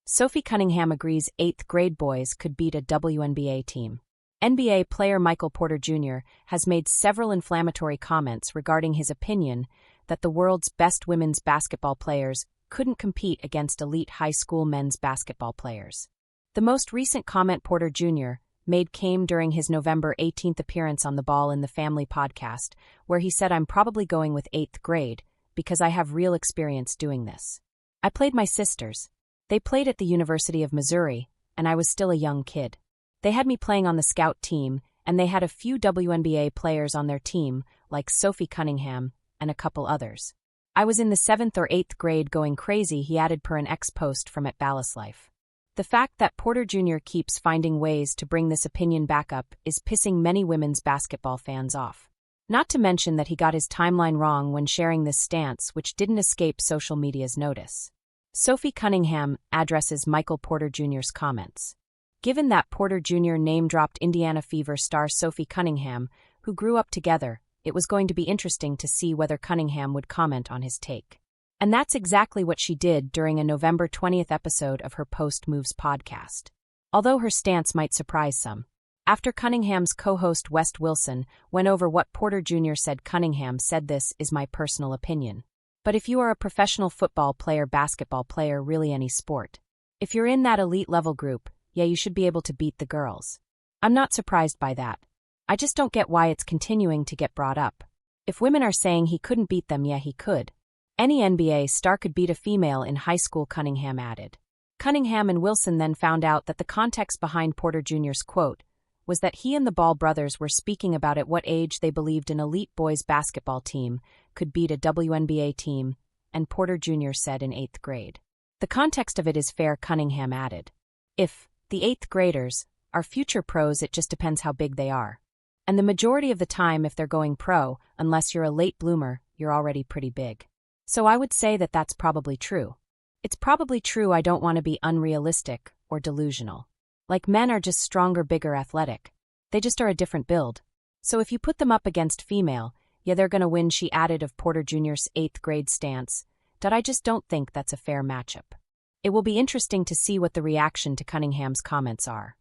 Sophie Cunningham agrees 8th grade boys could beat a WNBA team. NBA player Michael Porter Jr. has made several inflammatory comments regarding his opinion that the world's best women's basketball players couldn't compete against elite high school men's basketball players. The most recent comment Porter Jr. made came during his November 18th appearance on the Ball in the Family podcast, where he said, "I'm probably going with 8th grade because I have real experience doing this. I played my sisters. They played at the University of Missouri, and I was still a young kid. They had me playing on the scout team, and they had a few WNBA players on their team, like Sophie Cunningham and a couple others. I was in the 7th or 8th grade going crazy," he added per an ex-post from @BallisLife. The fact that Porter Jr. keeps finding ways to bring this opinion back up is pissing many women's basketball fans off. Not to mention that he got his timeline wrong when sharing this stance, which didn't escape social media's notice. Sophie Cunningham addresses Michael Porter Jr.'s comments. Given that Porter Jr. name-dropped Indiana Fever star Sophie Cunningham, who grew up together, it was going to be interesting to see whether Cunningham would comment on his take. And that's exactly what she did during a November 20th episode of her Post Moves podcast. Although her stance might surprise some. After Cunningham's co-host West Wilson went over what Porter Jr. said, Cunningham said, "This is my personal opinion. But if you are a professional football player, basketball player, really any sport, if you're in that elite level group, yeah, you should be able to beat the girls. I'm not surprised by that. I just don't get why it's continuing to get brought up. If women are saying he couldn't beat them, yeah, he could. Any NBA star could beat a female in high school," Cunningham added. Cunningham and Wilson then found out that the context behind Porter Jr.'s quote was that he and the Ball brothers were speaking about at what age they believed an elite boys basketball team could beat a WNBA team, and Porter Jr. said in 8th grade. The context of it is fair, Cunningham added. If the 8th graders are future pros, it just depends how big they are. And the majority of the time, if they're going pro, unless you're a late bloomer, you're already pretty big. So I would say that that's probably true. It's probably true. I don't want to be unrealistic or delusional. Like, men are just stronger, bigger, athletic. They just are a different build. So if you put them up against female, yeah, they're gonna win," she added of Porter Jr.'s 8th grade stance. "I just don't think that's a fair matchup." It will be interesting to see what the reaction to Cunningham's comments are.